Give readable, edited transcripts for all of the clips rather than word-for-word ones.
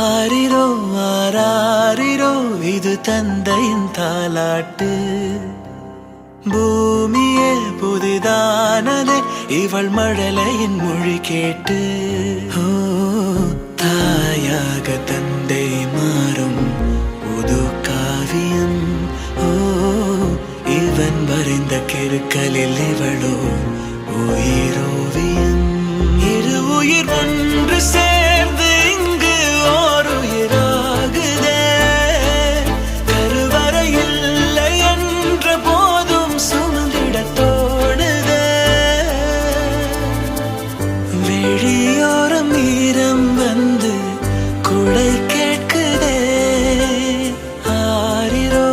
ஆரிரோ ஆராரிரோ இது தந்தையின் தாலாட்டு. பூமியே புதிதானதே இவள் மழலையின் மொழி கேட்டு. ஓ தாயாக தந்தை மாறும் புது காவியம். ஓ இவன் வரைந்த கிறுக்கலில் இவளோ உயிரோவியம். இரு உயிர் ஒன்று சேர்ந்து இங்கு ஓர் உயிராகுதே. கருவறை இல்லை என்ற போதும் சுமந்திட தோணுதே. வெளியோரம் ஈரம் வந்து குடை கேட்குதே. ஆரிரோ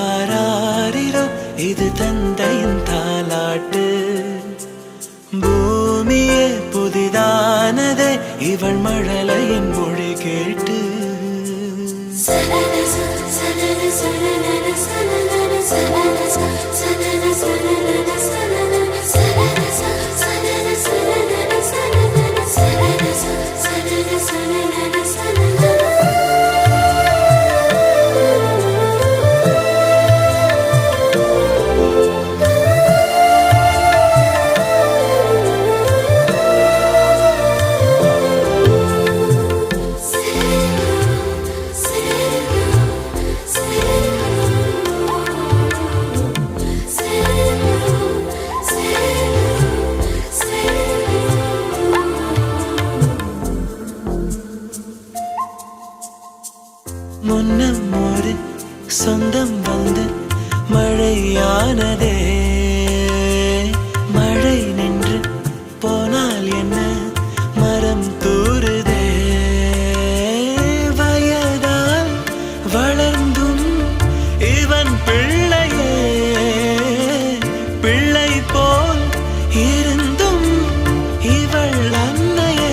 ஆராரிரோ இது தந்தையின் தாலாட்டு. பூமியே புதிதானதே இவள் மழலையின் மொழி கேட்டு. முன்னம் ஒரு சொந்தம் வந்து மழையானதே. மழை நின்று போனால் என்ன மரம் தூறுதே. வயதால் வளர்ந்தும் இவன் பிள்ளையே. பிள்ளை போல் இருந்தும் இவள் அன்னையே.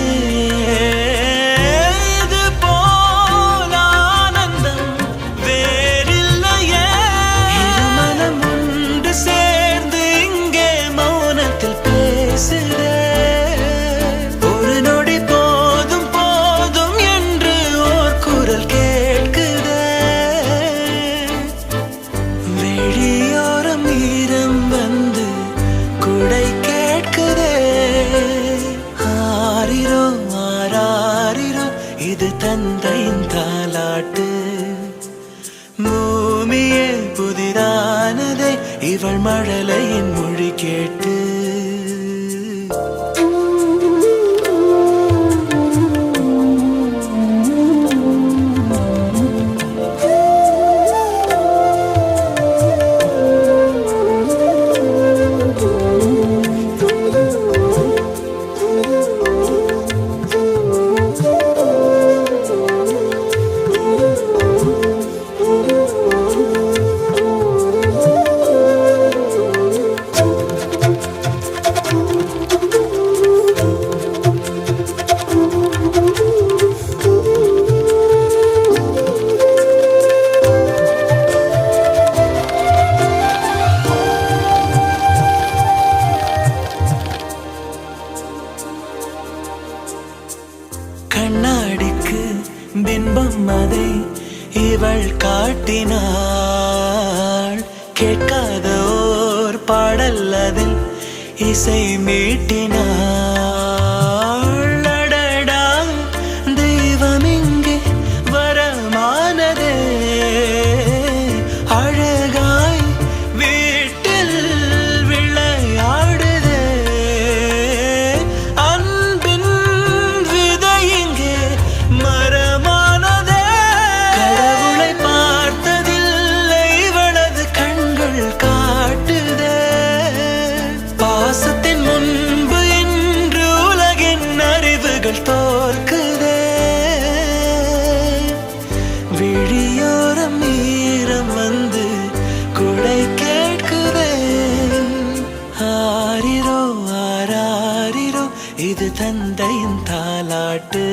ஒரு நொடி போதும் போதும் என்று ஓர் குரல் கேட்குதே. வெளியோரம் ஈரம் வந்து குடை கேட்குதே. ஆரிரோ ஆராரிரோ இது தந்தையின் தாலாட்டு. பூமியே புதிதானதே இவள் மழலையின் மொழி கேட்டு. கண்ணாடிக்கு பின்பம் அதை இவள் காட்டினாள். கேட்காத ஓர் பாடல் அதில் இசை மீட்டினாள். அடடா தெய்வம் இங்கே வரமானதே. அழகாய் வீட்டில் விளையாடுதே. அன்பின் விதை இங்கே மரமானதே. கடவுளை பார்த்ததில்லை இவளது கண்கள் காட்டுதே. பாசத்தின் முன்பு இன்று உலகின் அறிவுகள் தோற்குதே. விழியோரம் ஈரம் வந்து குடை கேட்குதே. ஆரிரோ ஆராரிரோ இது தந்தையின் தாலாட்டு.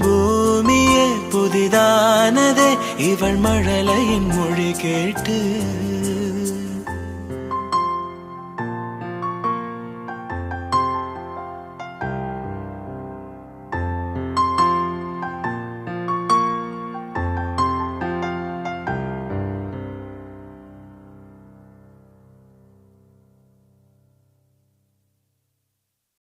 பூமியே புதிதானதே இவள் மழலையின் மொழி கேட்டு.